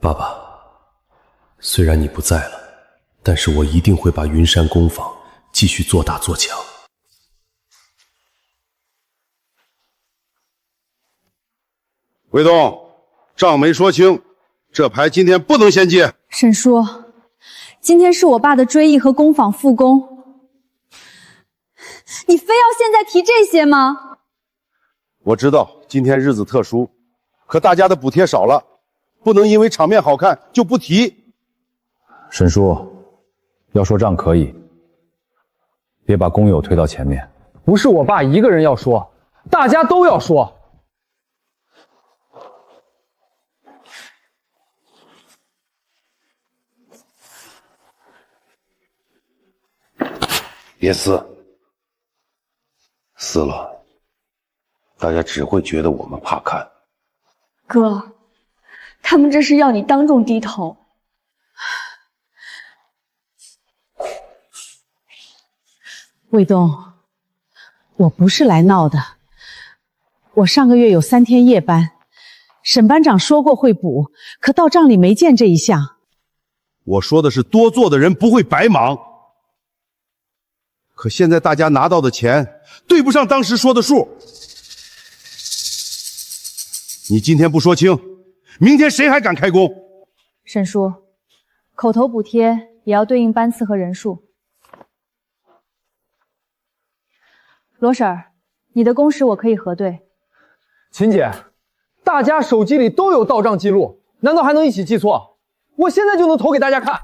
爸爸，虽然你不在了，但是我一定会把云山工坊继续做大做强。卫东，账没说清，这牌今天不能先结。沈叔，今天是我爸的追忆和工坊复工，你非要现在提这些吗？我知道今天日子特殊，可大家的补贴少了，不能因为场面好看就不提。沈叔，要说账可以，别把工友推到前面。不是我爸一个人要说，大家都要说。别撕，撕了，大家只会觉得我们怕看。哥，他们这是要你当众低头。卫东，我不是来闹的。我上个月有3天夜班，沈班长说过会补，可到账里没见这一项。我说的是多做的人不会白忙。可现在大家拿到的钱对不上当时说的数，你今天不说清，明天谁还敢开工？沈叔，口头补贴也要对应班次和人数。罗婶儿，你的工时我可以核对。秦姐，大家手机里都有到账记录，难道还能一起记错？我现在就能投给大家看。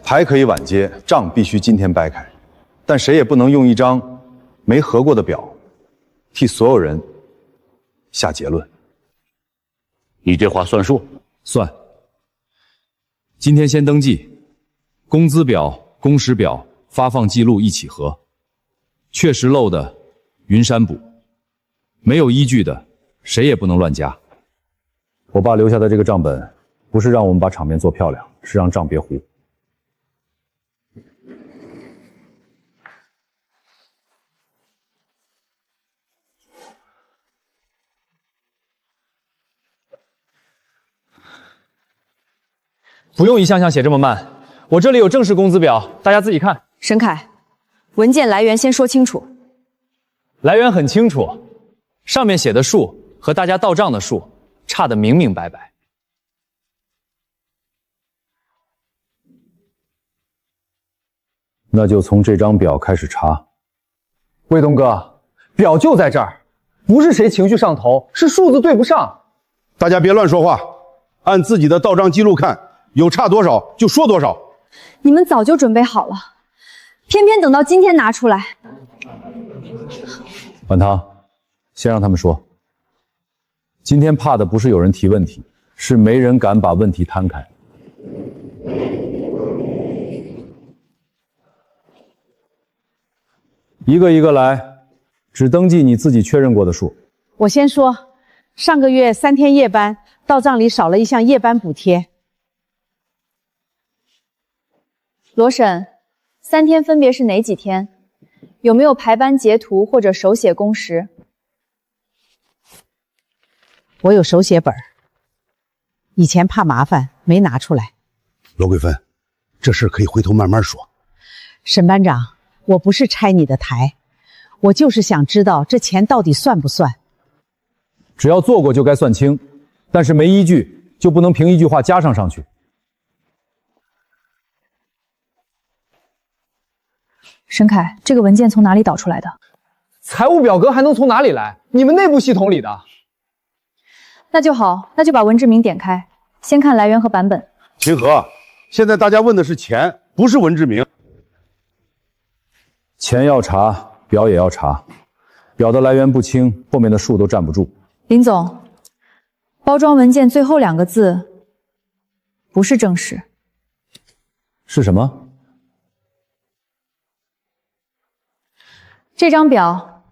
牌可以晚结，账必须今天掰开，但谁也不能用一张没合过的表替所有人下结论。你这话算数？算。今天先登记，工资表、工时表、发放记录一起核，确实漏的云山补，没有依据的谁也不能乱加。我爸留下的这个账本，不是让我们把场面做漂亮，是让账别糊。不用一项项写这么慢，我这里有正式工资表，大家自己看。沈凯，文件来源先说清楚。来源很清楚，上面写的数和大家到账的数差得明明白白。那就从这张表开始查。卫东哥，表就在这儿，不是谁情绪上头，是数字对不上。大家别乱说话，按自己的到账记录看，有差多少就说多少。你们早就准备好了，偏偏等到今天拿出来。晚堂，先让他们说。今天怕的不是有人提问题，是没人敢把问题摊开。一个一个来，只登记你自己确认过的数。我先说，上个月3天夜班，到账里少了一项夜班补贴。罗婶，3天分别是哪几天？有没有排班截图或者手写工时？我有手写本，以前怕麻烦没拿出来。罗桂芬，这事可以回头慢慢说。沈班长，我不是拆你的台，我就是想知道这钱到底算不算。只要做过就该算清，但是没依据就不能凭一句话加上去。沈凯，这个文件从哪里导出来的？财务表格还能从哪里来？你们内部系统里的。那就好，那就把文志明点开，先看来源和版本。秦河，现在大家问的是钱，不是文志明。钱要查，表也要查，表的来源不清，后面的数都站不住。林总，包装文件最后2个字不是正式。是什么？这张表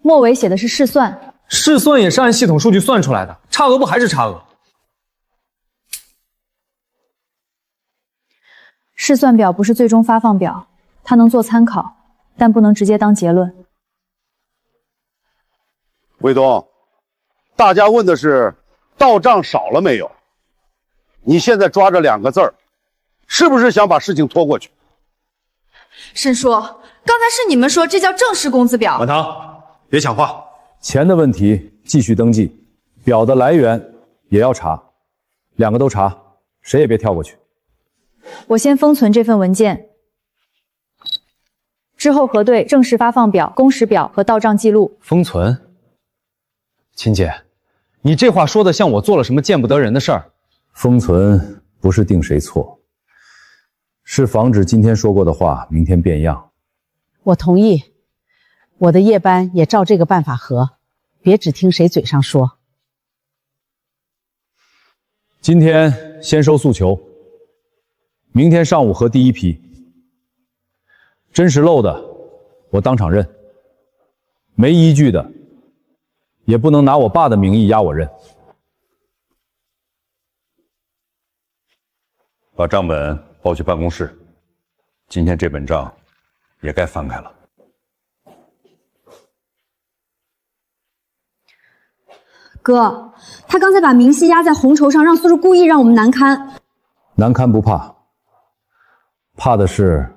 末尾写的是试算，试算也是按系统数据算出来的，差额不还是差额？试算表不是最终发放表，它能做参考，但不能直接当结论。卫东，大家问的是到账少了没有？你现在抓着2个字儿，是不是想把事情拖过去？沈叔，刚才是你们说这叫正式工资表。晚堂，别抢话。钱的问题继续登记，表的来源也要查，2个都查，谁也别跳过去。我先封存这份文件，之后核对正式发放表、工时表和到账记录。封存？秦姐，你这话说的像我做了什么见不得人的事儿。封存不是定谁错，是防止今天说过的话明天变样。我同意，我的夜班也照这个办法核，别只听谁嘴上说。今天先收诉求，明天上午核第一批。真实漏的，我当场认；没依据的，也不能拿我爸的名义压我认。把账本抱去办公室。今天这本账也该翻开了。哥，他刚才把明细压在红绸上，让苏是故意让我们难堪。难堪不怕，怕的是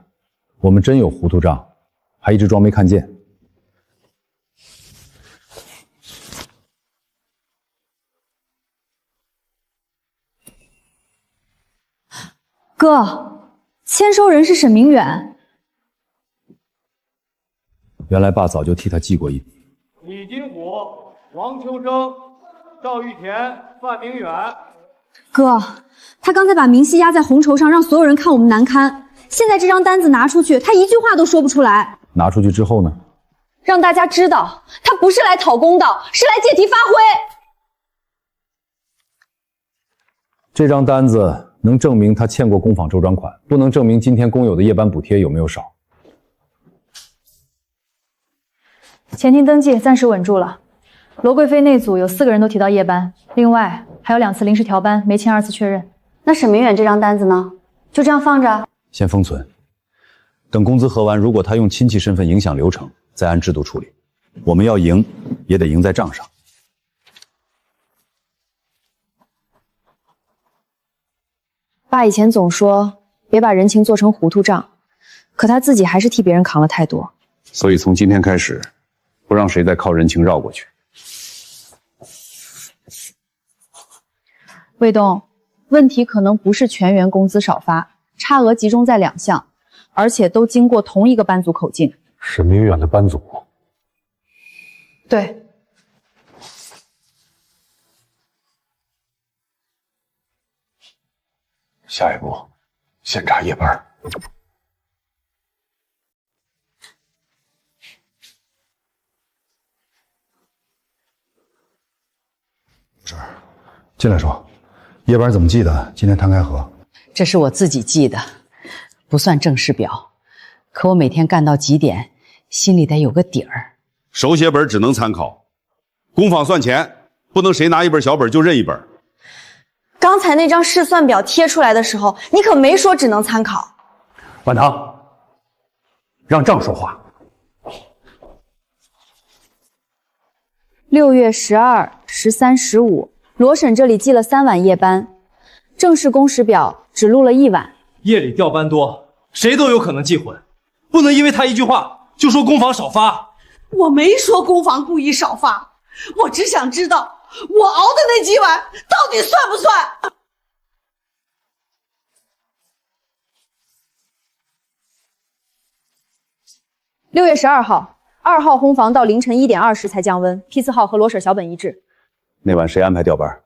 我们真有糊涂账，还一直装没看见。哥，签收人是沈明远。原来爸早就替他记过一笔。李金虎、王秋生、赵玉田、范明远。哥，他刚才把明细压在红绸上，让所有人看我们难堪。现在这张单子拿出去，他一句话都说不出来。拿出去之后呢？让大家知道，他不是来讨公道，是来借题发挥。这张单子能证明他欠过工坊周转款，不能证明今天工友的夜班补贴有没有少。前庭登记暂时稳住了，罗贵妃那组有4个人都提到夜班，另外还有2次临时调班没签2次确认。那沈明远这张单子呢？就这样放着？先封存，等工资核完，如果他用亲戚身份影响流程，再按制度处理。我们要赢，也得赢在账上。爸以前总说别把人情做成糊涂账，可他自己还是替别人扛了太多。所以从今天开始，不让谁再靠人情绕过去。卫东，问题可能不是全员工资少发，差额集中在2项，而且都经过同一个班组口径。沈明远的班组。对。下一步，先查夜班。是，进来说，夜班怎么记的？今天摊开核。这是我自己记的，不算正式表，可我每天干到几点，心里得有个底儿。手写本只能参考，工坊算钱，不能谁拿一本小本就认一本。刚才那张试算表贴出来的时候，你可没说只能参考。晚堂，让账说话。 6月12、13、15，罗婶这里记了3晚夜班，正式工时表只录了1晚。夜里调班多，谁都有可能记混，不能因为他一句话就说工坊少发。我没说工坊故意少发，我只想知道我熬的那几晚到底算不算。6月12号，2号烘房到凌晨1点20才降温，批次号和罗婶小本一致。那晚谁安排调班？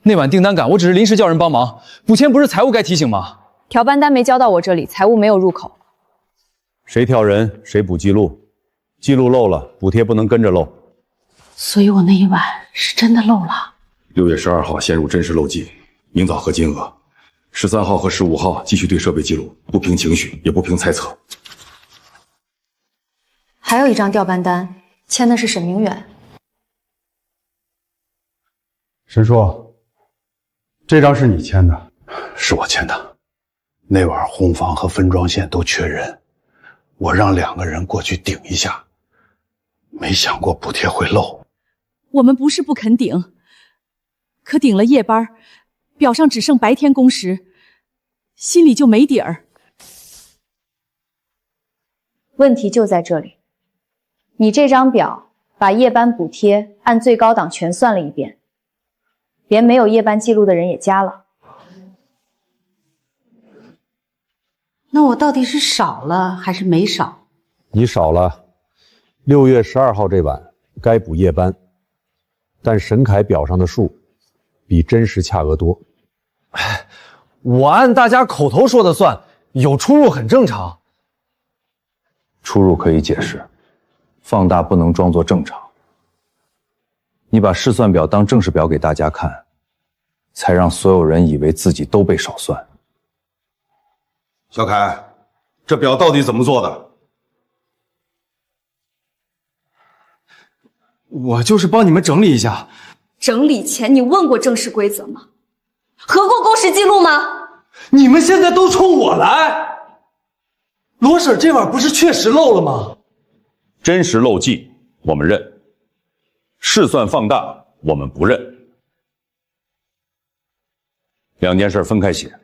那晚订单赶，我只是临时叫人帮忙，补签不是财务该提醒吗？调班单没交到我这里，财务没有入口。谁调人，谁补记录，记录漏了，补贴不能跟着漏。所以我那一晚是真的漏了。 6月12号陷入真实漏记，明早核金额。13号和15号继续对设备记录，不凭情绪，也不凭猜测。还有一张调班单，签的是沈明远。沈叔，这张是你签的？是我签的。那晚烘房和分装线都缺人，我让2个人过去顶一下，没想过补贴会漏。我们不是不肯顶，可顶了夜班，表上只剩白天工时，心里就没底儿。问题就在这里，你这张表把夜班补贴按最高档全算了一遍，连没有夜班记录的人也加了。那我到底是少了还是没少？你少了6月12号这晚该补夜班，但沈凯表上的数比真实恰额多。我按大家口头说的算，有出入很正常。出入可以解释，放大不能装作正常。你把试算表当正式表给大家看，才让所有人以为自己都被少算。小凯，这表到底怎么做的？我就是帮你们整理一下。整理前你问过正式规则吗？核过工时记录吗？你们现在都冲我来！罗婶这晚不是确实漏了吗？真实漏记我们认，试算放大我们不认。2件事分开写，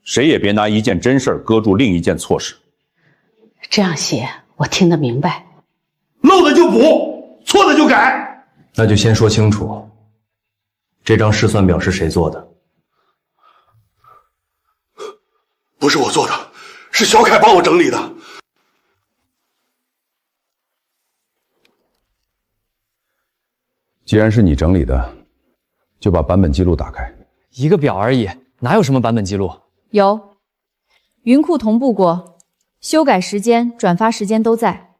谁也别拿一件真事搁住另一件错事。这样写我听得明白。漏的就补，错的就改。那就先说清楚，这张试算表是谁做的？不是我做的，是小凯帮我整理的。既然是你整理的，就把版本记录打开。一个表而已，哪有什么版本记录？有，云库同步过，修改时间、转发时间都在。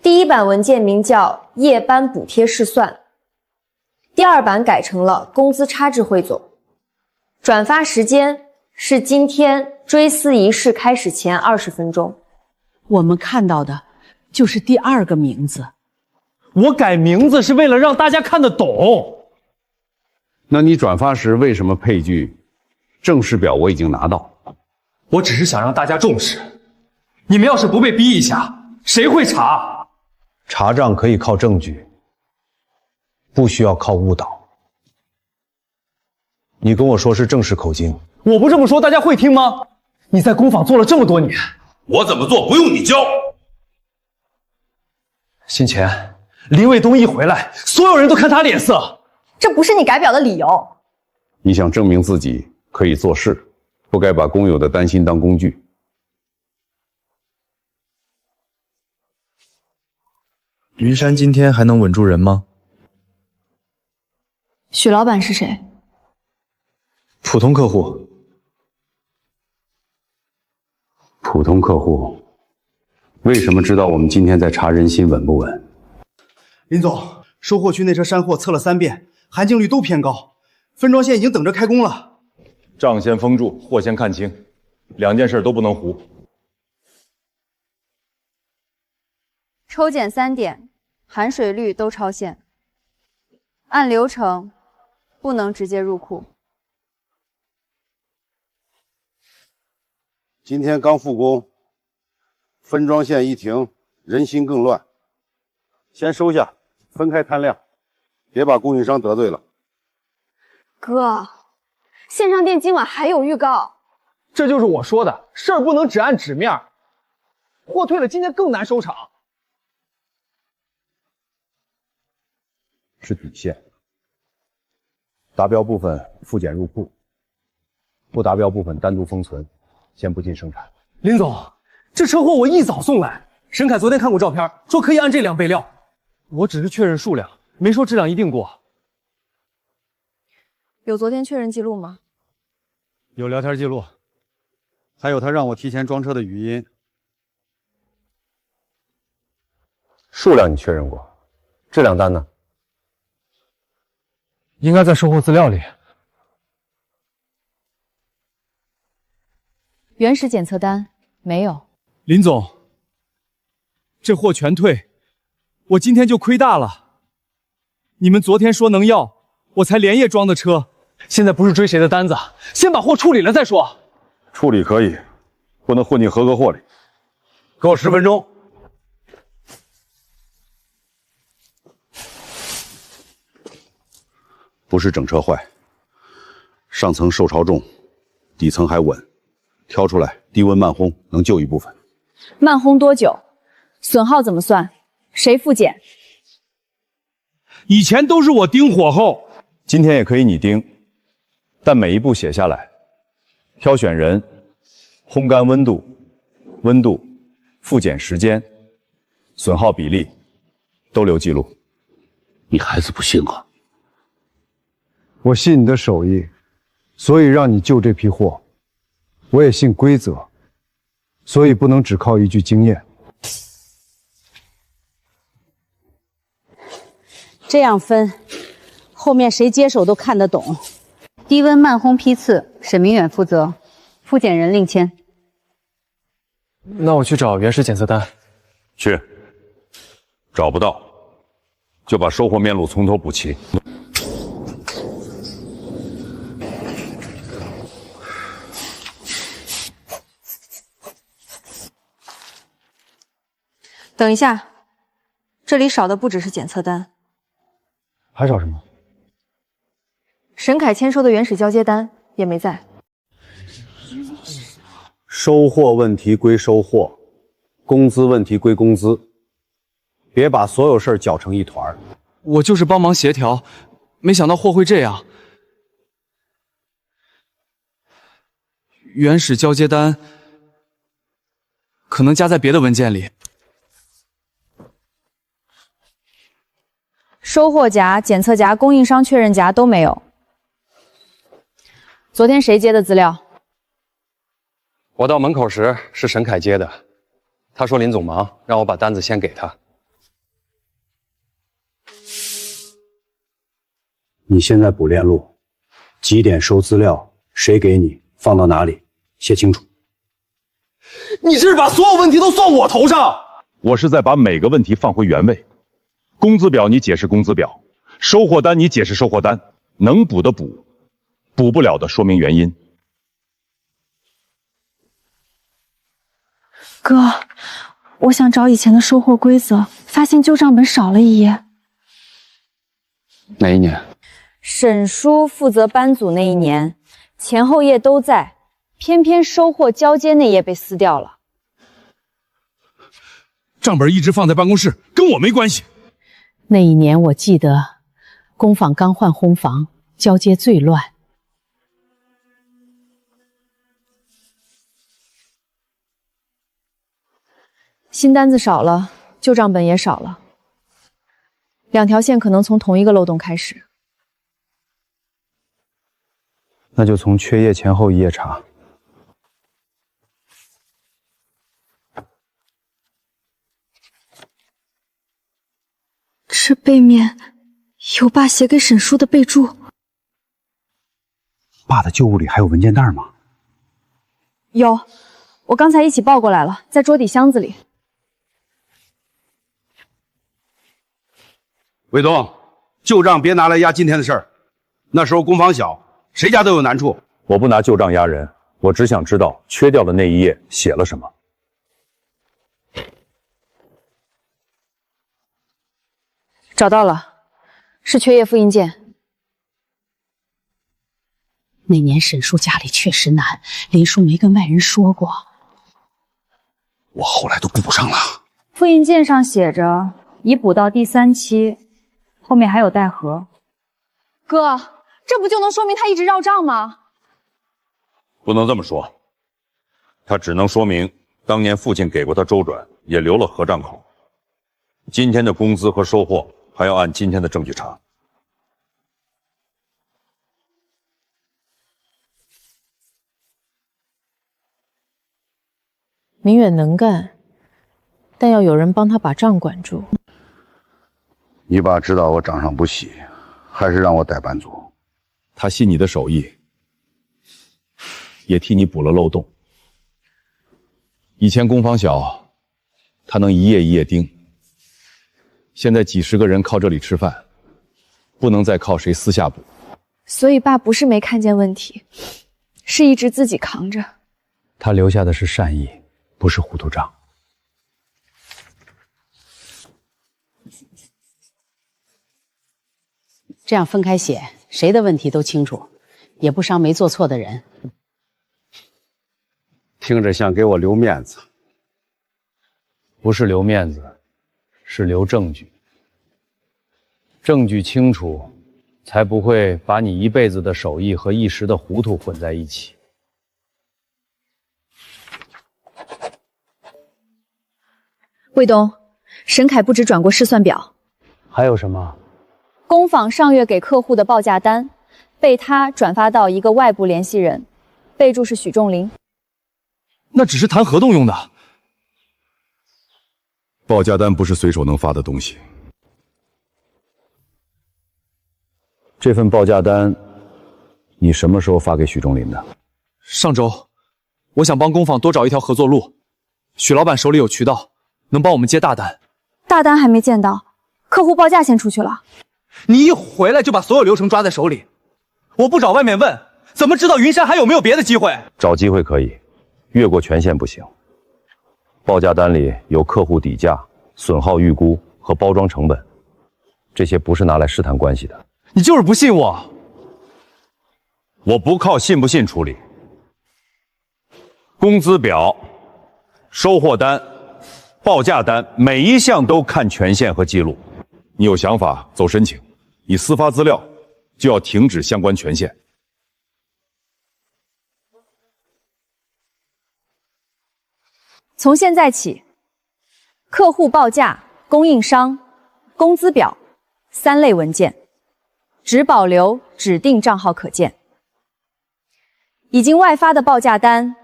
第1版文件名叫夜班补贴试算，第2版改成了工资差质汇总。转发时间是今天追思仪式开始前20分钟。我们看到的就是第2个名字。我改名字是为了让大家看得懂。那你转发时为什么配句“正式表我已经拿到”？我只是想让大家重视。你们要是不被逼一下，谁会查？查账可以靠证据，不需要靠误导。你跟我说是正式口径，我不这么说，大家会听吗？你在工坊做了这么多年，我怎么做不用你教。先前林卫东一回来，所有人都看他脸色。这不是你改表的理由。你想证明自己可以做事，不该把工友的担心当工具。云山今天还能稳住人吗？许老板是谁？普通客户。普通客户为什么知道我们今天在查人心稳不稳？林总，收货区那车山货测了3遍，含净率都偏高，分装线已经等着开工了。账先封住，货先看清，2件事都不能糊。抽检3点，含水率都超限。按流程，不能直接入库。今天刚复工，分装线一停，人心更乱。先收下，分开摊量，别把供应商得罪了。哥，线上店今晚还有预告。这就是我说的，事儿不能只按纸面。货退了，今天更难收场。是底线。达标部分复检入库，不达标部分单独封存，先不进生产。林总，这车货我一早送来，沈凯昨天看过照片，说可以按这量备料。我只是确认数量，没说质量一定过。有昨天确认记录吗？有聊天记录，还有他让我提前装车的语音。数量你确认过，质量单呢？应该在售后资料里。原始检测单没有。林总，这货全退，我今天就亏大了。你们昨天说能要，我才连夜装的车。现在不是追谁的单子，先把货处理了再说。处理可以，不能混进合格货里。给我10分钟。不是整车坏，上层受潮重，底层还稳，挑出来低温慢烘能救一部分。慢烘多久？损耗怎么算？谁复检？以前都是我盯火候，今天也可以你盯，但每一步写下来，挑选人、烘干温度、复检时间、损耗比例，都留记录。你孩子不信啊？我信你的手艺，所以让你救这批货。我也信规则，所以不能只靠一句经验。这样分，后面谁接手都看得懂。低温慢烘批次，沈明远负责，复检人另签。那我去找原始检测单。去。找不到，就把收货面录从头补齐。等一下，这里少的不只是检测单，还少什么？沈凯签收的原始交接单也没在。收货问题归收货，工资问题归工资，别把所有事儿搅成一团。我就是帮忙协调，没想到货会这样。原始交接单可能夹在别的文件里。收货夹、检测夹、供应商确认夹都没有。昨天谁接的资料？我到门口时是沈凯接的，他说林总忙，让我把单子先给他。你现在补链路，几点收资料，谁给你，放到哪里，写清楚。你这是把所有问题都算我头上。我是在把每个问题放回原位。工资表你解释工资表，收货单你解释收货单，能补的补，补不了的说明原因。哥，我想找以前的收货规则，发现旧账本少了一页。哪一年？沈叔负责班组那一年，前后页都在，偏偏收货交接那页被撕掉了。账本一直放在办公室，跟我没关系。那一年我记得，工坊刚换烘房，交接最乱。新单子少了，旧账本也少了，两条线可能从同一个漏洞开始。那就从缺页前后一页查。这背面有爸写给沈叔的备注。爸的旧物里还有文件袋吗？有，我刚才一起抱过来了，在桌底箱子里。卫东，旧账别拿来压今天的事儿。那时候工坊小，谁家都有难处。我不拿旧账压人，我只想知道缺掉的那一页写了什么。找到了，是缺页复印件。那年沈叔家里确实难，林叔没跟外人说过。我后来都补上了。复印件上写着已补到第3期，后面还有带盒。哥，这不就能说明他一直绕账吗？不能这么说，他只能说明当年父亲给过他周转，也留了合账口。今天的工资和收获还要按今天的证据查。明远能干，但要有人帮他把账管住。你爸知道我账上不细，还是让我带班组。他信你的手艺，也替你补了漏洞。以前工坊小，他能一页一页盯。现在几十个人靠这里吃饭，不能再靠谁私下补。所以爸不是没看见问题，是一直自己扛着。他留下的是善意，不是糊涂账。这样分开写，谁的问题都清楚，也不伤没做错的人。听着像给我留面子。不是留面子，是留证据。证据清楚，才不会把你一辈子的手艺和一时的糊涂混在一起。卫东，沈凯不止转过试算表，还有什么？工坊上月给客户的报价单，被他转发到一个外部联系人，备注是许仲林。那只是谈合同用的。报价单不是随手能发的东西。这份报价单，你什么时候发给许仲林的？上周，我想帮工坊多找一条合作路，许老板手里有渠道，能帮我们接大单。大单还没见到，客户报价先出去了。你一回来就把所有流程抓在手里，我不找外面问，怎么知道云山还有没有别的机会？找机会可以，越过权限不行。报价单里有客户底价、损耗预估和包装成本，这些不是拿来试探关系的。你就是不信我。我不靠信不信处理。工资表、收货单、报价单，每一项都看权限和记录。你有想法走申请，你私发资料就要停止相关权限。从现在起，客户报价、供应商、工资表3类文件，只保留指定账号可见。已经外发的报价单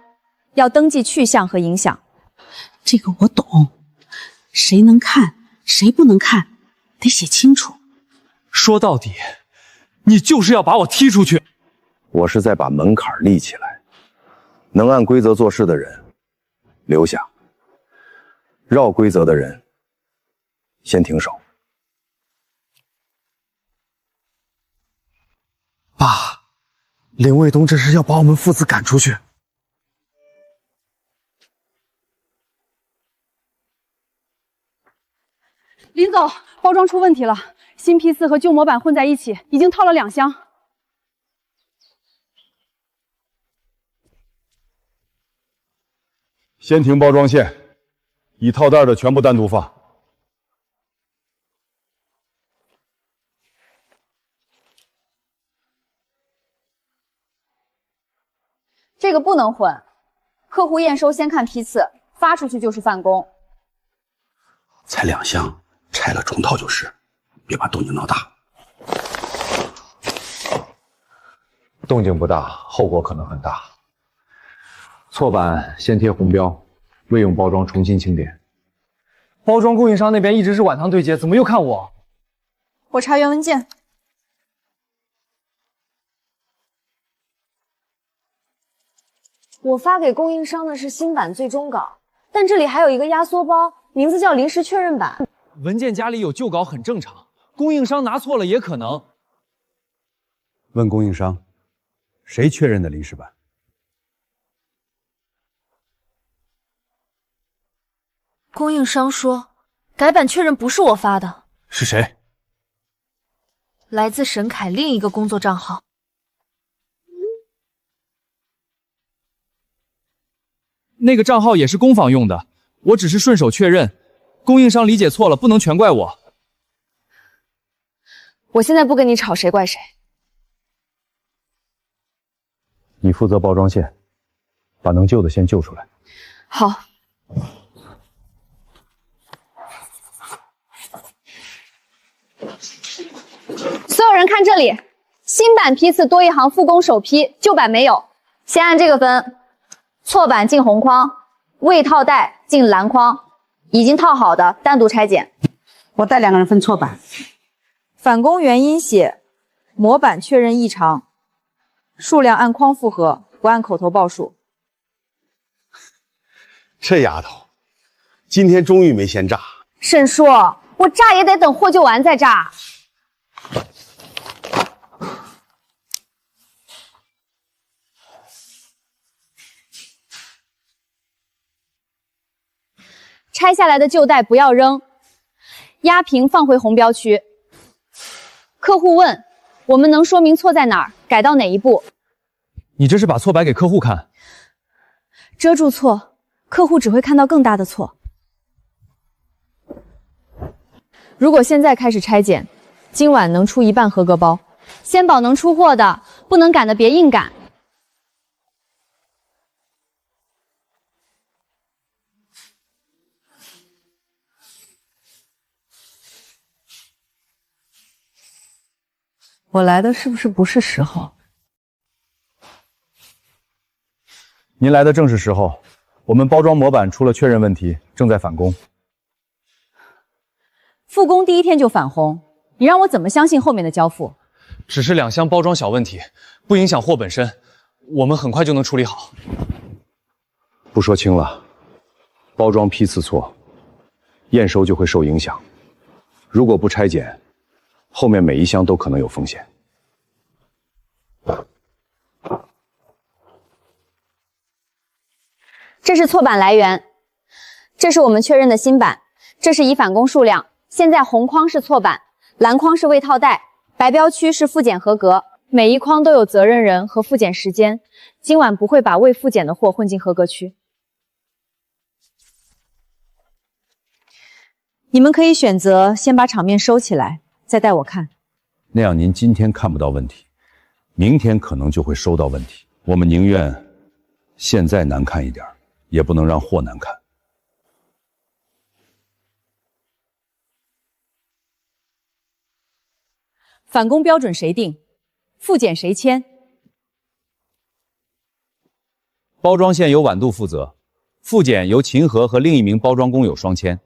要登记去向和影响。这个我懂，谁能看，谁不能看，得写清楚。说到底，你就是要把我踢出去。我是在把门槛立起来，能按规则做事的人留下，绕规则的人先停手。爸，林卫东这是要把我们父子赶出去。林总，包装出问题了，新批次和旧模板混在一起，已经套了2箱。先停包装线，已套袋的全部单独发。这个不能混，客户验收先看批次，发出去就是犯工。才2箱，拆了重套就是，别把动静闹大。动静不大，后果可能很大。错版先贴红标，未用包装重新清点。包装供应商那边一直是晚堂对接，怎么又看我？我查原文件。我发给供应商的是新版最终稿，但这里还有一个压缩包，名字叫临时确认版。文件夹里有旧稿很正常，供应商拿错了也可能。问供应商，谁确认的临时版？供应商说，改版确认不是我发的。是谁？来自沈凯另一个工作账号。那个账号也是工坊用的，我只是顺手确认，供应商理解错了，不能全怪我。我现在不跟你吵谁怪谁。你负责包装线，把能救的先救出来。好。所有人看这里，新版批次多一行复工首批，旧版没有。先按这个分，错版进红框，未套袋进蓝框，已经套好的单独拆检。我带2个人分错版。返工原因写模板确认异常，数量按框复核，不按口头报数。这丫头，今天终于没先炸。沈叔，我炸也得等货救完再炸。拆下来的旧袋不要扔，压平放回红标区。客户问，我们能说明错在哪儿，改到哪一步？你这是把错摆给客户看，遮住错，客户只会看到更大的错。如果现在开始拆检，今晚能出1半合格包，先保能出货的，不能赶的别硬赶。我来的是不是时候？您来的正是时候。我们包装模板出了确认问题，正在返工。复工第1天就返红，你让我怎么相信后面的交付？只是2箱包装小问题，不影响货本身，我们很快就能处理好。不说清了，包装批次错，验收就会受影响。如果不拆检，后面每一箱都可能有风险。这是错版来源，这是我们确认的新版，这是已返工数量。现在红框是错版，蓝框是未套袋，白标区是复检合格，每一框都有责任人和复检时间。今晚不会把未复检的货混进合格区。你们可以选择先把场面收起来，再带我看。那样您今天看不到问题，明天可能就会收到问题。我们宁愿现在难看一点，也不能让货难看。返工标准谁定？复检谁签？包装线由晚度负责，复检由秦河和另一名包装工友双签。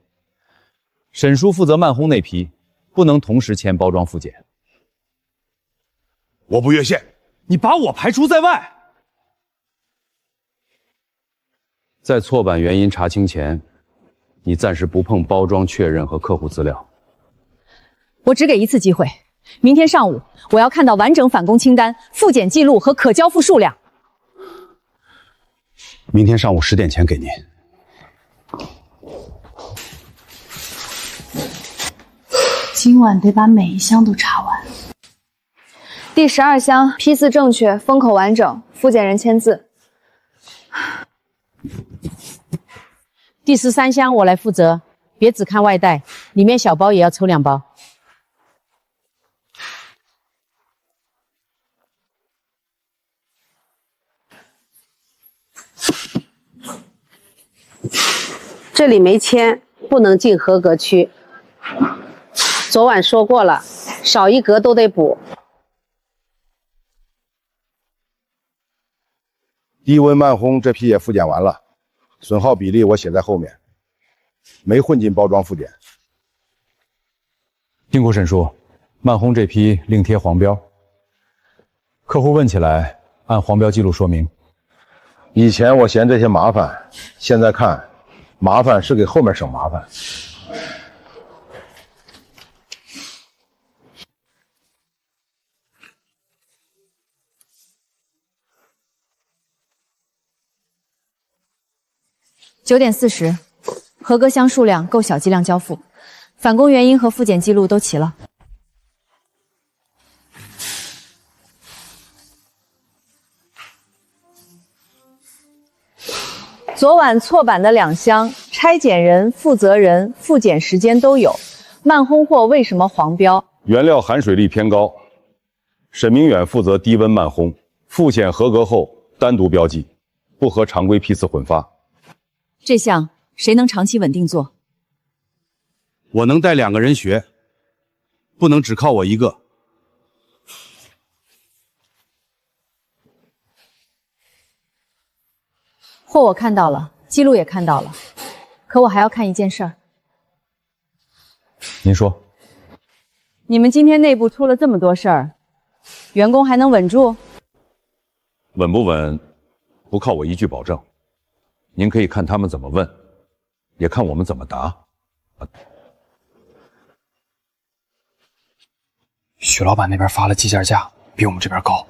沈叔负责慢烘那批，不能同时签包装复检。我不越线，你把我排除在外。在错版原因查清前，你暂时不碰包装确认和客户资料。我只给1次机会，明天上午我要看到完整返工清单、复检记录和可交付数量。明天上午10点前给您。今晚得把每一箱都查完。第12箱批次正确，封口完整，复检人签字。第13箱我来负责，别只看外袋，里面小包也要抽2包。这里没签，不能进合格区。昨晚说过了，少一格都得补。低温慢烘这批也复检完了，损耗比例我写在后面，没混进包装复检。辛苦沈叔，慢烘这批另贴黄标。客户问起来，按黄标记录说明。以前我嫌这些麻烦，现在看，麻烦是给后面省麻烦。9点40，合格箱数量够小剂量交付，返工原因和复检记录都齐了。昨晚错版的2箱，拆检人、负责人、复检时间都有，慢烘货为什么黄标？原料含水率偏高，沈明远负责低温慢烘，复检合格后单独标记，不和常规批次混发。这项谁能长期稳定做？我能带2个人学，不能只靠我一个。货我看到了，记录也看到了，可我还要看一件事儿。您说，你们今天内部出了这么多事儿，员工还能稳住？稳不稳，不靠我一句保证。您可以看他们怎么问，也看我们怎么答。许老板那边发了计件价，比我们这边高。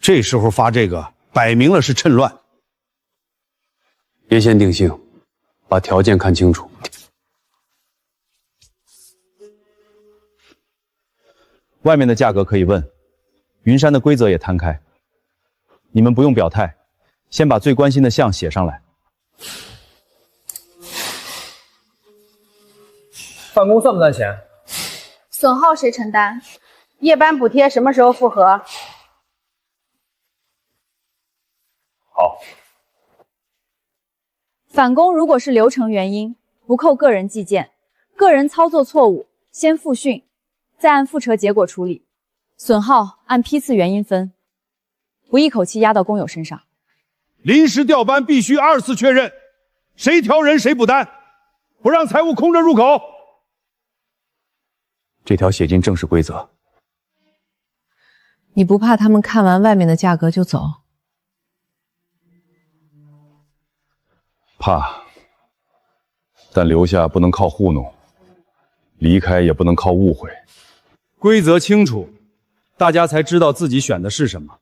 这时候发这个，摆明了是趁乱。别先定性，把条件看清楚。外面的价格可以问，云山的规则也摊开。你们不用表态，先把最关心的项写上来。返工算不算钱？损耗谁承担？夜班补贴什么时候复核？好。返工如果是流程原因，不扣个人计件；个人操作错误，先复训，再按复核结果处理。损耗按批次原因分，不一口气压到工友身上。临时调班必须2次确认，谁调人谁补单，不让财务空着入口。这条写进正式规则。你不怕他们看完外面的价格就走？怕，但留下不能靠糊弄，离开也不能靠误会。规则清楚，大家才知道自己选的是什么。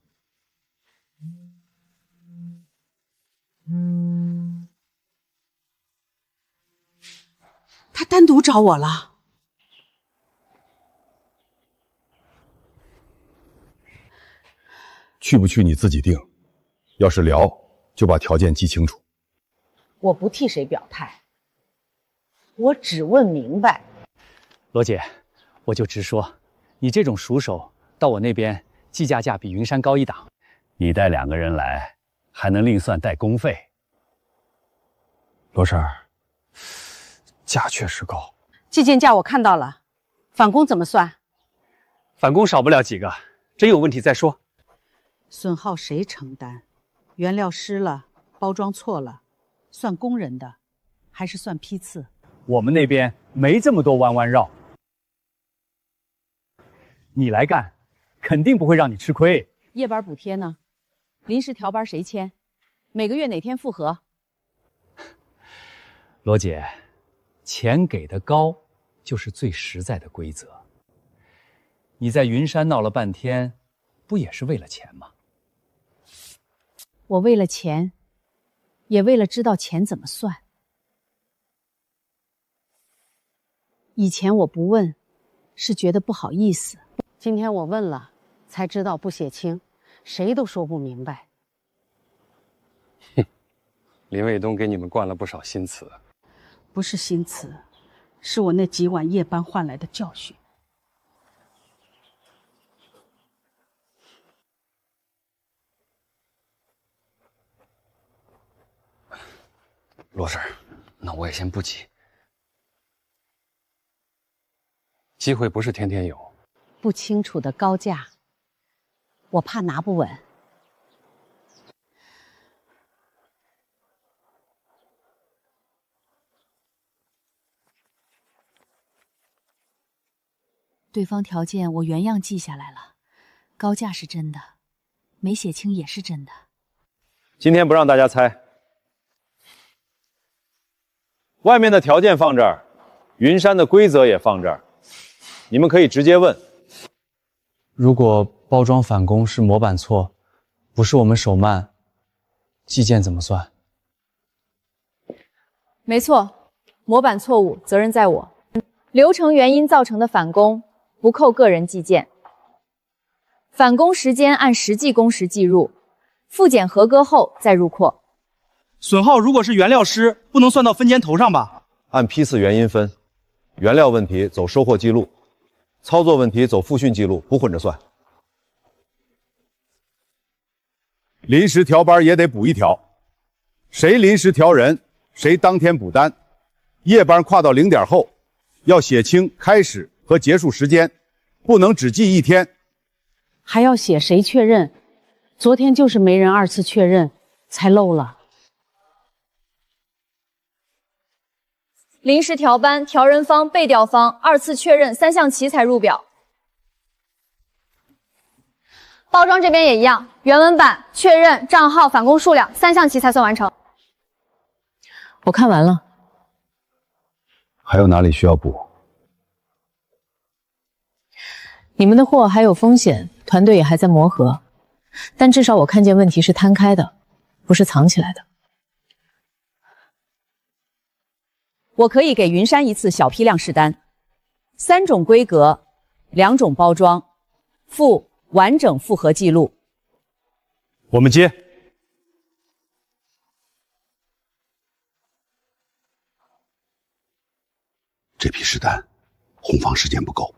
他单独找我了。去不去你自己定，要是聊，就把条件记清楚。我不替谁表态，我只问明白。罗姐，我就直说，你这种熟手到我那边计价比云山高一档，你带2个人来，还能另算代工费。罗婶儿，价确实高。计件价我看到了，返工怎么算？返工少不了几个，真有问题再说。损耗谁承担？原料湿了，包装错了，算工人的，还是算批次？我们那边没这么多弯弯绕，你来干，肯定不会让你吃亏。夜班补贴呢？临时调班谁签？每个月哪天复核？罗姐，钱给的高，就是最实在的规则。你在云山闹了半天，不也是为了钱吗？我为了钱，也为了知道钱怎么算。以前我不问，是觉得不好意思。今天我问了，才知道不写清，谁都说不明白。哼，林卫东给你们灌了不少新词。不是新词，是我那几晚夜班换来的教训。罗婶儿，那我也先不急。机会不是天天有。不清楚的高价，我怕拿不稳。对方条件我原样记下来了，高价是真的，没写清也是真的。今天不让大家猜，外面的条件放这儿，云山的规则也放这儿，你们可以直接问。如果包装返工是模板错，不是我们手慢，计件怎么算？没错，模板错误，责任在我。流程原因造成的返工，不扣个人计件。返工时间按实际工时计入，复检合格后再入库。损耗如果是原料湿，不能算到分间头上吧？按批次原因分，原料问题走收货记录，操作问题走复训记录，不混着算。临时调班也得补一条，谁临时调人，谁当天补单。夜班跨到0点后，要写清开始和结束时间，不能只记1天。还要写谁确认？昨天就是没人2次确认，才漏了。临时调班、调人方、被调方2次确认3项齐才入表。包装这边也一样，原文版、确认、账号、返工数量3项齐才算完成。我看完了。还有哪里需要补？你们的货还有风险，团队也还在磨合，但至少我看见问题是摊开的，不是藏起来的。我可以给云山一次小批量试单，3种规格，2种包装，附完整复核记录。我们接。这批试单，红房时间不够。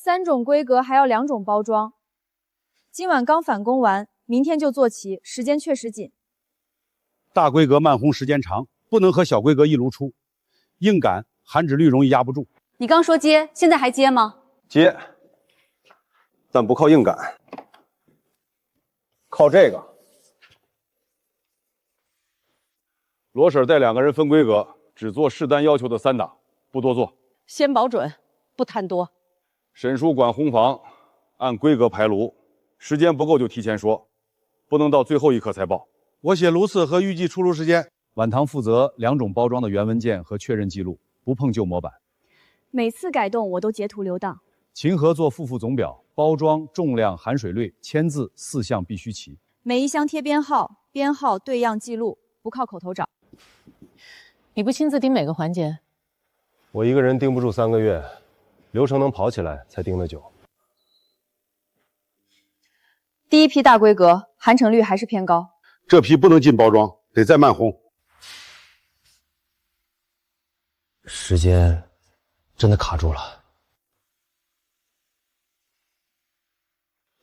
3种规格还要2种包装，今晚刚返工完，明天就做齐，时间确实紧。大规格慢烘时间长，不能和小规格一炉出，硬赶含脂率容易压不住。你刚说接，现在还接吗？接，但不靠硬赶，靠这个。罗婶带2个人分规格，只做试单要求的3档，不多做。先保准，不贪多。 沈叔管烘房，按规格排炉，时间不够就提前说，不能到最后一刻才报。我写炉次和预计出炉时间。晚堂负责2种包装的原文件和确认记录，不碰旧模板。每次改动我都截图留档。秦河做附总表，包装、重量、含水率、签字4项必须齐。每一箱贴编号，编号对样记录，不靠口头找。你不亲自盯每个环节？我一个人盯不住3个月。 流程能跑起来才盯得久。第一批大规格含成率还是偏高，这批不能进包装，得再慢烘。时间真的卡住了。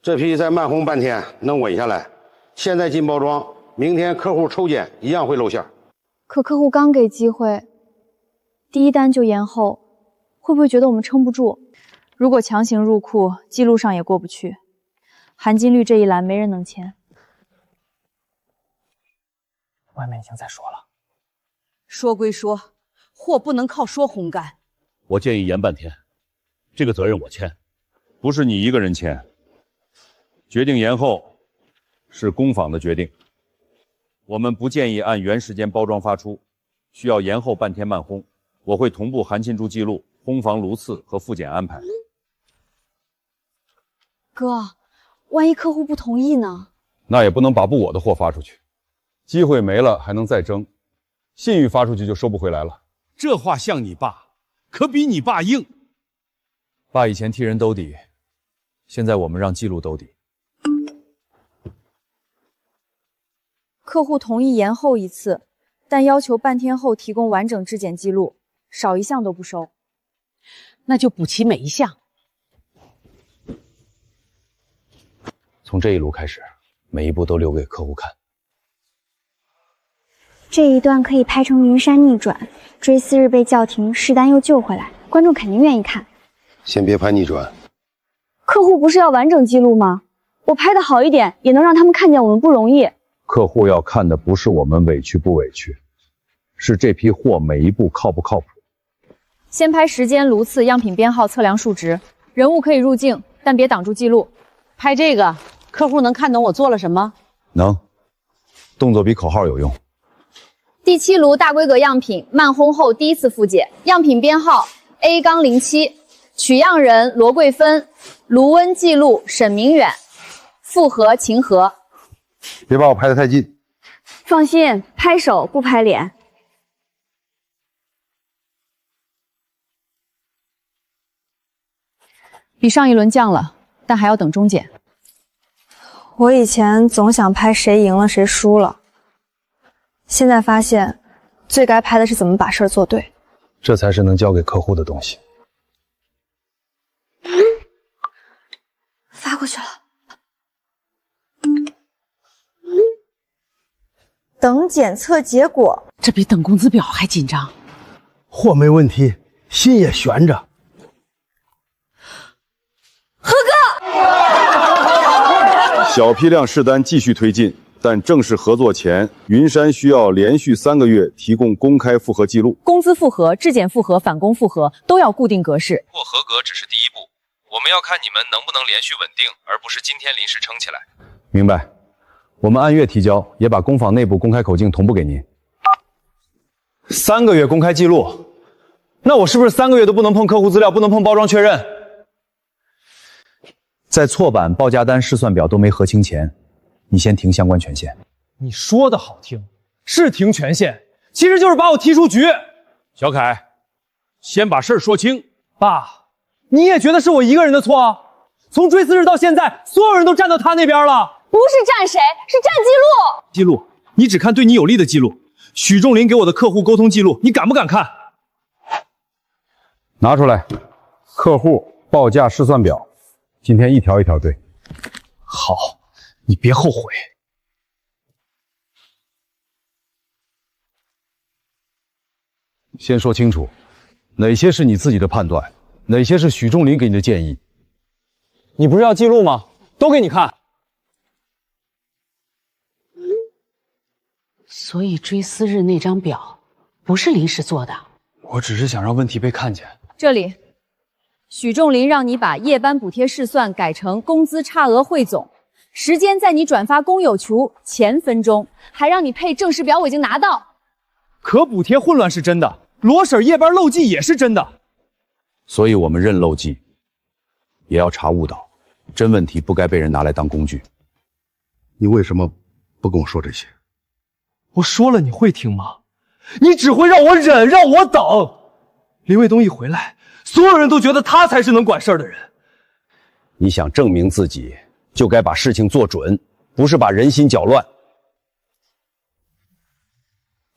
这批再慢烘半天能稳下来，现在进包装，明天客户抽检一样会露馅。可客户刚给机会，第1单就延后。 会不会觉得我们撑不住？如果强行入库，记录上也过不去。含金率这一栏没人能签。外面已经在说了。说归说，货不能靠说烘干。我建议延半天，这个责任我签，不是你一个人签。决定延后是工坊的决定，我们不建议按原时间包装发出，需要延后半天慢烘。我会同步含进驻记录。 烘房炉次和复检安排。哥，万一客户不同意呢？那也不能把不我的货发出去，机会没了还能再争，信誉发出去就收不回来了。这话像你爸，可比你爸硬。爸以前替人兜底，现在我们让记录兜底。客户同意延后1次，但要求半天后提供完整质检记录，少1项都不收。 那就补齐每一项。从这一炉开始，每一步都留给客户看。这一段可以拍成云山逆转，追思日被叫停，试单又救回来，观众肯定愿意看。先别拍逆转。客户不是要完整记录吗？我拍的好一点，也能让他们看见我们不容易。客户要看的不是我们委屈不委屈，是这批货每一步靠不靠谱。 先拍时间、炉次、样品编号、测量数值，人物可以入镜，但别挡住记录。拍这个，客户能看懂我做了什么？能，动作比口号有用。第7炉大规格样品慢烘后第1次复检，样品编号 A-07，取样人罗桂芬，炉温记录沈明远，复核秦河。别把我拍得太近。放心，拍手不拍脸。 比上一轮降了，但还要等中检。我以前总想拍谁赢了谁输了，现在发现最该拍的是怎么把事儿做对。这才是能交给客户的东西。发过去了。等检测结果，这比等工资表还紧张。货没问题，心也悬着。 合格。小批量试单继续推进，但正式合作前，云山需要连续3个月提供公开复核记录。工资复核、质检复核、返工复核都要固定格式。获合格只是第一步，我们要看你们能不能连续稳定，而不是今天临时撑起来。明白。我们按月提交，也把工坊内部公开口径同步给您。3个月公开记录，那我是不是3个月都不能碰客户资料，不能碰包装确认？ 在错版、报价单、试算表都没核清前，你先停相关权限。你说的好听，是停权限，其实就是把我踢出局。小凯，先把事儿说清。爸，你也觉得是我一个人的错？从追思日到现在，所有人都站到他那边了。不是站谁，是站记录。记录，你只看对你有利的记录。许仲林给我的客户沟通记录，你敢不敢看？拿出来，客户报价试算表，今天一条一条对。好，你别后悔。先说清楚，哪些是你自己的判断，哪些是许仲林给你的建议。你不是要记录吗？都给你看。所以追思日那张表不是临时做的。我只是想让问题被看见。这里，许仲林让你把夜班补贴试算改成工资差额汇总，时间在你转发公有图前分钟，还让你配正时表，我已经拿到。可补贴混乱是真的，罗婶夜班漏记也是真的。所以我们认漏记，也要查误导，真问题不该被人拿来当工具。你为什么不跟我说这些？我说了你会听吗？你只会让我忍，让我等。林卫东一回来，所有人都觉得他才是能管事儿的人。你想证明自己，就该把事情做准，不是把人心搅乱。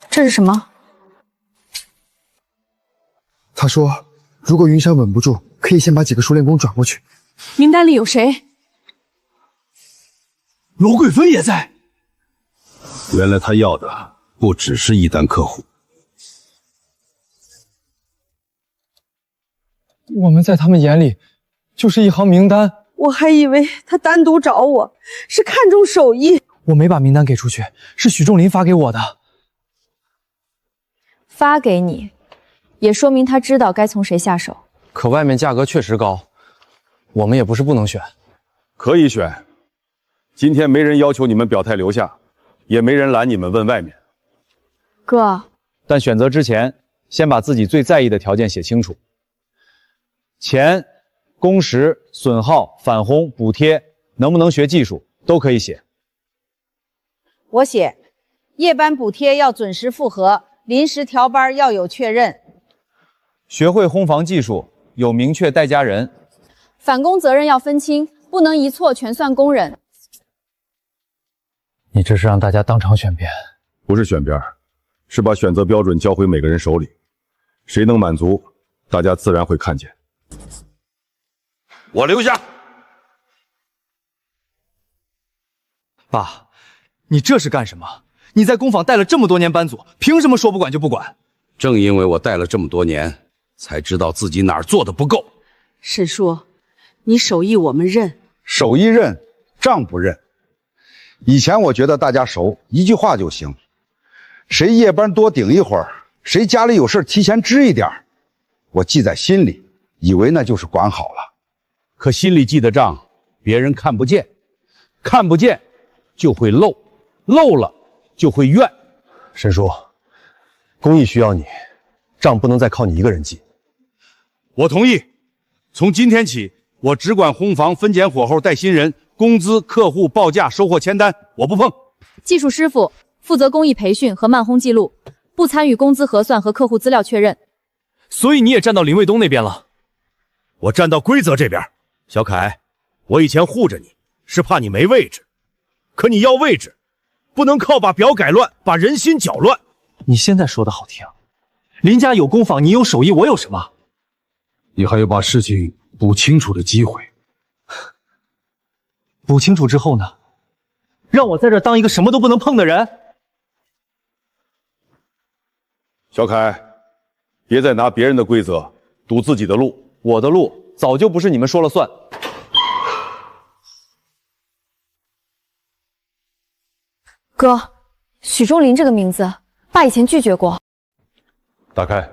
这是什么？他说，如果云山稳不住，可以先把几个熟练工转过去。名单里有谁？罗贵芬也在。原来他要的不只是一单客户。我们在他们眼里就是一行名单。我还以为他单独找我，是看中手艺。我没把名单给出去，是许仲林发给我的。发给你，也说明他知道该从谁下手。可外面价格确实高，我们也不是不能选。可以选。今天没人要求你们表态留下，也没人拦你们问外面。哥，但选择之前，先把自己最在意的条件写清楚。钱、工时、损耗、返红、补贴，能不能学技术都可以写。我写，夜班补贴要准时复核，临时调班要有确认。学会烘房技术，有明确带家人。返工责任要分清，不能一错全算工人。你这是让大家当场选边？不是选边，是把选择标准交回每个人手里，谁能满足，大家自然会看见。我留下。爸，你这是干什么？你在工坊带了这么多年班组，凭什么说不管就不管？正因为我带了这么多年，才知道自己哪儿做的不够。沈叔，你手艺我们认，手艺认，账不认。以前我觉得大家熟，一句话就行。谁夜班多顶一会儿，谁家里有事提前支一点，我记在心里，以为那就是管好了。可心里记的账，别人看不见，看不见就会漏，漏了就会怨。沈叔，公益需要你，账不能再靠你一个人记。我同意。从今天起，我只管烘房、分拣火候、带新人、工资、客户报价、收货签单，我不碰。技术师傅负责工艺培训和慢烘记录，不参与工资核算和客户资料确认。所以你也站到林卫东那边了？我站到规则这边。小凯，我以前护着你，是怕你没位置。可你要位置，不能靠把表改乱，把人心搅乱。你现在说的好听，林家有工坊，你有手艺，我有什么？你还有把事情补清楚的机会。补清楚之后呢？让我在这当一个什么都不能碰的人？小凯，别再拿别人的规则堵自己的路。我的路早就不是你们说了算。哥，许仲林这个名字，爸以前拒绝过。打开。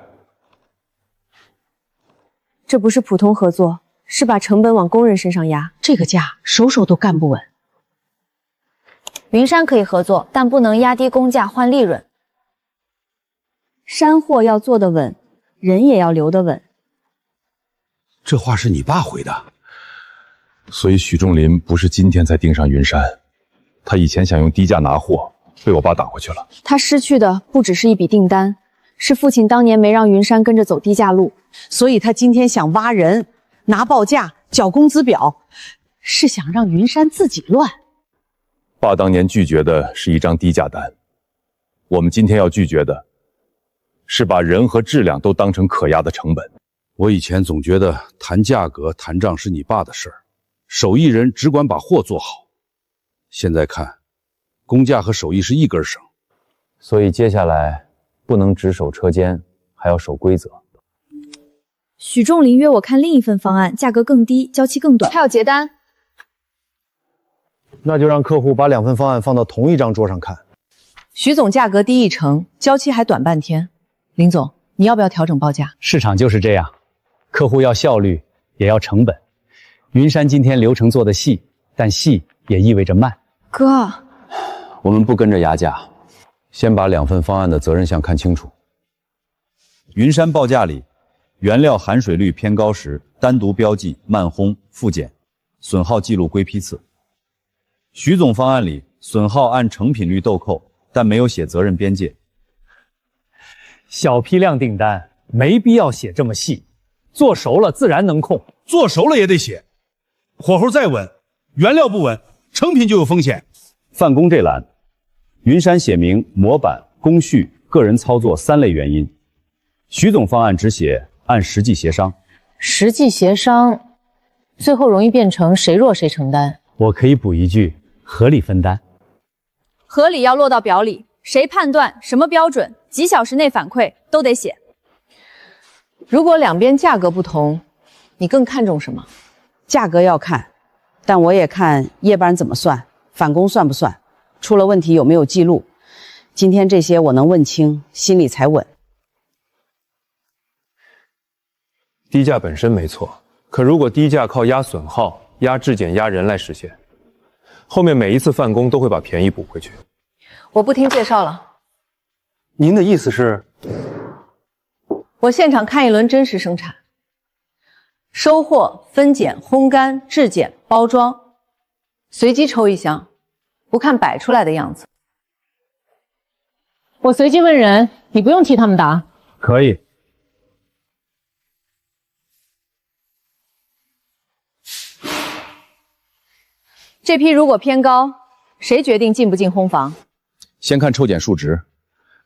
这不是普通合作，是把成本往工人身上压。这个价手手都干不稳。云山可以合作，但不能压低工价换利润。山货要做得稳，人也要留得稳。这话是你爸回的。所以许仲林不是今天才盯上云山，他以前想用低价拿货，被我爸打回去了。他失去的不只是一笔订单，是父亲当年没让云山跟着走低价路，所以他今天想挖人，拿报价，缴工资表，是想让云山自己乱。爸当年拒绝的是一张低价单，我们今天要拒绝的是把人和质量都当成可压的成本。我以前总觉得谈价格、谈账是你爸的事儿，手艺人只管把货做好。现在看，工价和手艺是一根绳。所以接下来不能只守车间，还要守规则。许仲林约我看另一份方案，价格更低，交期更短，还有结单。那就让客户把2份方案放到同一张桌上看。徐总价格低1成，交期还短半天。林总，你要不要调整报价？市场就是这样，客户要效率，也要成本。云山今天流程做得细，但细也意味着慢。哥，我们不跟着压价，先把2份方案的责任项看清楚。云山报价里，原料含水率偏高时，单独标记慢烘、复检，损耗记录归批次。徐总方案里，损耗按成品率豆扣，但没有写责任边界。小批量订单没必要写这么细，做熟了自然能控。做熟了也得写，火候再稳，原料不稳，成品就有风险。范工这栏，云山写明模板、工序、个人操作3类原因。徐总方案只写按实际协商。实际协商，最后容易变成谁弱谁承担。我可以补一句：合理分担。合理要落到表里，谁判断什么标准，几小时内反馈都得写。如果两边价格不同，你更看重什么？价格要看，但我也看夜班怎么算，返工算不算，出了问题有没有记录。今天这些我能问清，心里才稳。低价本身没错，可如果低价靠压损耗、压质检、压人来实现，后面每一次返工都会把便宜补回去。我不听介绍了。您的意思是？我现场看一轮真实生产，收货、分拣、烘干、质检、包装，随机抽一箱，不看摆出来的样子。我随机问人，你不用替他们答。可以。这批如果偏高，谁决定进不进烘房？先看抽检数值，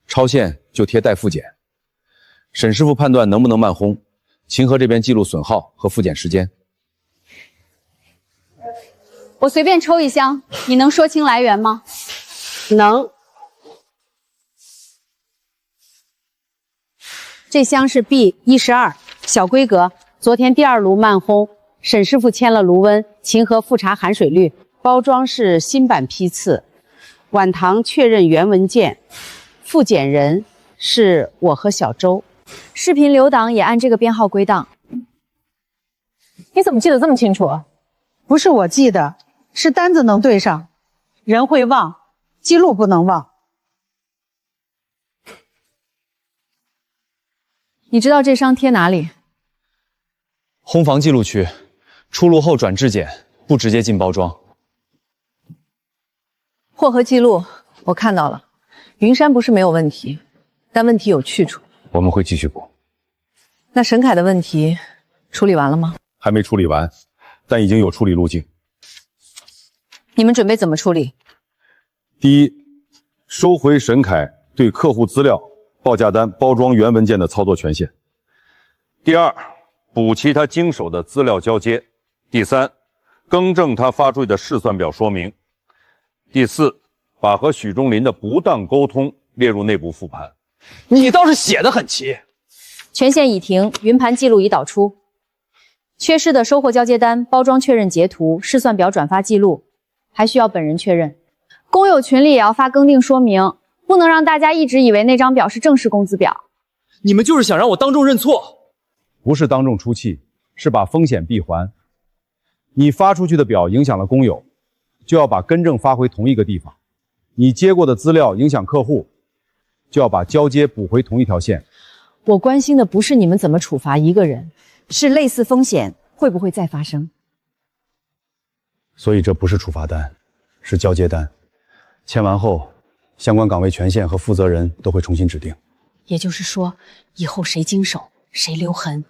超限就贴待复检。沈师傅判断能不能慢烘，秦河这边记录损耗和复检时间。我随便抽一箱，你能说清来源吗？能。这箱是 B12，小规格，昨天第2炉慢烘，沈师傅签了炉温，秦河复查含水率，包装是新版批次，晚堂确认原文件，复检人是我和小周。视频留档也按这个编号归档。你怎么记得这么清楚啊？不是我记的，是单子能对上，人会忘，记录不能忘。你知道这商贴哪里？烘房记录区，出炉后转质检，不直接进包装。货和记录我看到了，云山不是没有问题，但问题有去处。我们会继续补。那沈凯的问题处理完了吗？还没处理完，但已经有处理路径。你们准备怎么处理？第一，收回沈凯对客户资料、报价单、包装原文件的操作权限。第二，补齐他经手的资料交接。第三，更正他发出去的试算表说明。第四，把和许忠林的不当沟通列入内部复盘。你倒是写得很齐。权限已停，云盘记录已导出。缺失的收货交接单、包装确认截图、试算表转发记录，还需要本人确认。工友群里也要发更定说明，不能让大家一直以为那张表是正式工资表。你们就是想让我当众认错？不是当众出气，是把风险闭环。你发出去的表影响了工友，就要把更正发回同一个地方；你接过的资料影响客户，就要把交接补回同一条线。我关心的不是你们怎么处罚一个人，是类似风险会不会再发生。所以这不是处罚单，是交接单。签完后，相关岗位权限和负责人都会重新指定。也就是说，以后谁经手，谁留痕。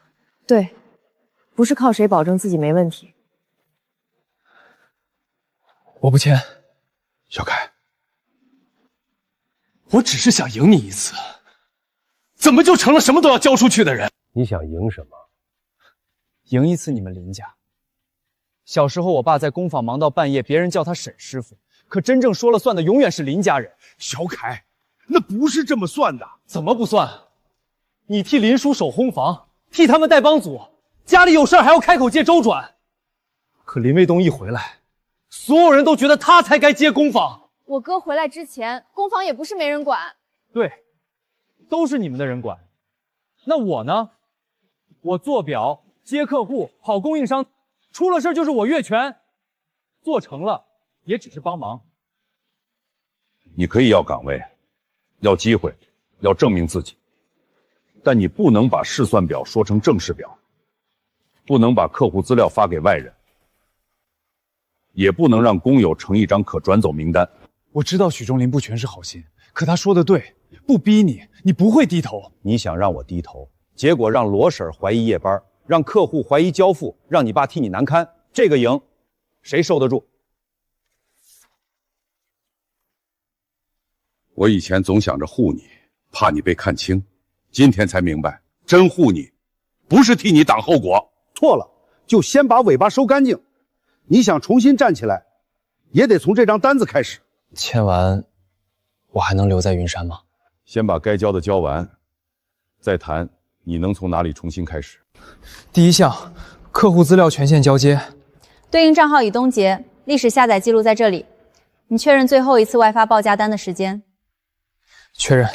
对，不是靠谁保证自己没问题。我不签。小凯，我只是想赢你一次，怎么就成了什么都要交出去的人？你想赢什么？赢一次你们林家。小时候我爸在工坊忙到半夜，别人叫他沈师傅，可真正说了算的永远是林家人。小凯，那不是这么算的。怎么不算？你替林叔守烘房，替他们带帮组，家里有事还要开口借周转。可林卫东一回来，所有人都觉得他才该接工坊。我哥回来之前，工坊也不是没人管。对，都是你们的人管。那我呢？我做表、接客户、跑供应商，出了事就是我越权，做成了也只是帮忙。你可以要岗位，要机会，要证明自己，但你不能把试算表说成正式表，不能把客户资料发给外人，也不能让工友成一张可转走名单。我知道许忠林不全是好心，可他说的对，不逼你，你不会低头。你想让我低头，结果让罗婶怀疑夜班，让客户怀疑交付，让你爸替你难堪，这个赢，谁受得住？我以前总想着护你，怕你被看清，今天才明白，真护你，不是替你挡后果。错了，就先把尾巴收干净。你想重新站起来，也得从这张单子开始。签完，我还能留在云山吗？先把该交的交完，再谈你能从哪里重新开始。第一项，客户资料权限交接，对应账号已冻结，历史下载记录在这里。你确认最后一次外发报价单的时间。确认。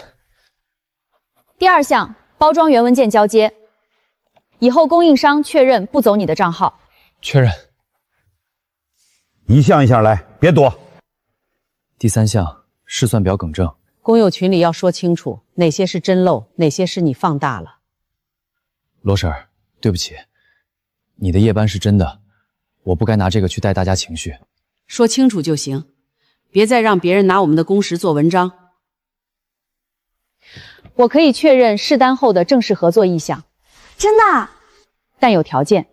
第二项，包装原文件交接，以后供应商确认不走你的账号。确认。一项一项来，别躲。第三项，试算表更正。工友群里要说清楚，哪些是真漏，哪些是你放大了。罗婶儿，对不起，你的夜班是真的，我不该拿这个去带大家情绪。说清楚就行，别再让别人拿我们的工时做文章。我可以确认试单后的正式合作意向。真的啊？但有条件。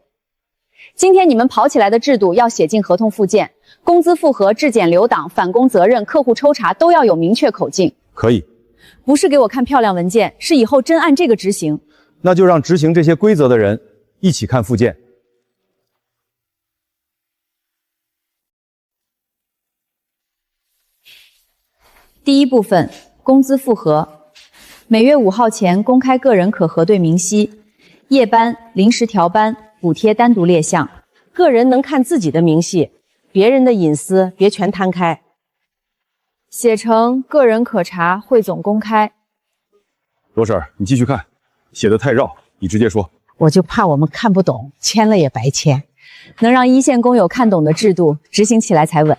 今天你们跑起来的制度要写进合同附件，工资复核、质检留档、返工责任、客户抽查都要有明确口径。可以。不是给我看漂亮文件，是以后真按这个执行。那就让执行这些规则的人一起看附件。第一部分，工资复核，每月5号前公开个人可核对明细，夜班、临时调班、补贴单独列项，个人能看自己的明细，别人的隐私别全摊开。写成个人可查，汇总公开。罗婶儿，你继续看，写的太绕，你直接说。我就怕我们看不懂，签了也白签。能让一线工友看懂的制度，执行起来才稳。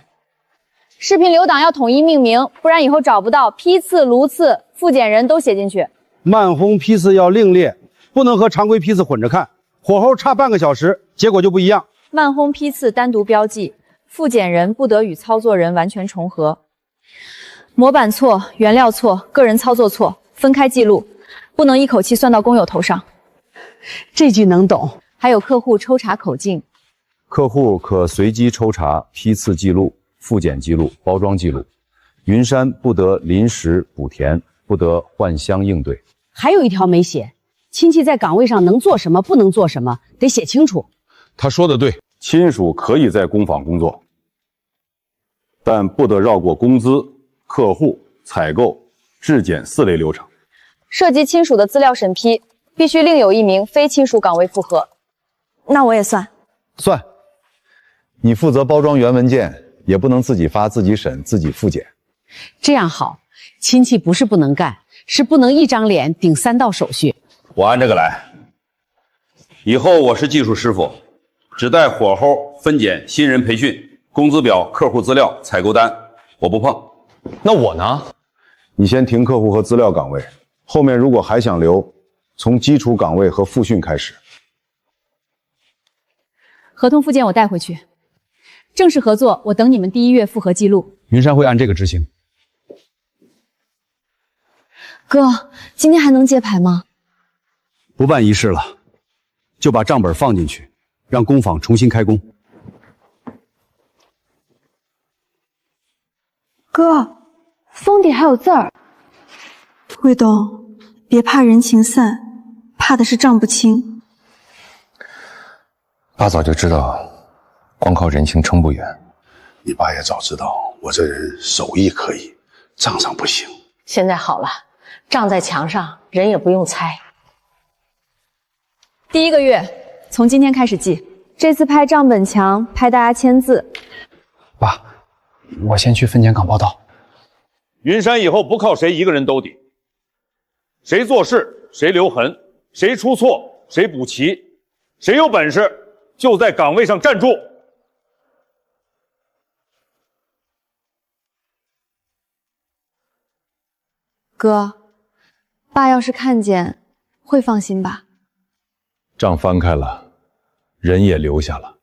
视频留档要统一命名，不然以后找不到批次、炉次、复检人都写进去。慢烘批次要另列，不能和常规批次混着看，火候差半个小时，结果就不一样。慢烘批次单独标记，复检人不得与操作人完全重合。模板错、原料错、个人操作错，分开记录，不能一口气算到工友头上。这句能懂。还有客户抽查口径，客户可随机抽查批次记录、复检记录、包装记录。云山不得临时补填，不得换箱应对。还有一条没写，亲戚在岗位上能做什么，不能做什么，得写清楚。他说的对，亲属可以在工坊工作，但不得绕过工资、客户、采购、质检4类流程。涉及亲属的资料审批，必须另有一名非亲属岗位复核。那我也算。算。你负责包装原文件，也不能自己发、自己审、自己复检。这样好，亲戚不是不能干，是不能一张脸顶3道手续。我按这个来。以后我是技术师傅，只带火候、分拣、新人培训、工资表、客户资料、采购单，我不碰。那我呢？你先停客户和资料岗位，后面如果还想留，从基础岗位和复训开始。合同附件我带回去。正式合作，我等你们第1月复核记录。云山会按这个执行。哥，今天还能接牌吗？不办仪式了，就把账本放进去，让工坊重新开工。哥，封底还有字儿。魏董，别怕人情散，怕的是账不清。爸早就知道，光靠人情撑不远。你爸也早知道我这人手艺可以，账上不行。现在好了，账在墙上，人也不用猜。第1个月从今天开始记，这次拍账本墙，拍大家签字。爸，我先去分拣岗报道。云山以后不靠谁一个人兜底，谁做事谁留痕，谁出错谁补齐，谁有本事就在岗位上站住。哥，爸要是看见，会放心吧？账翻开了，人也留下了。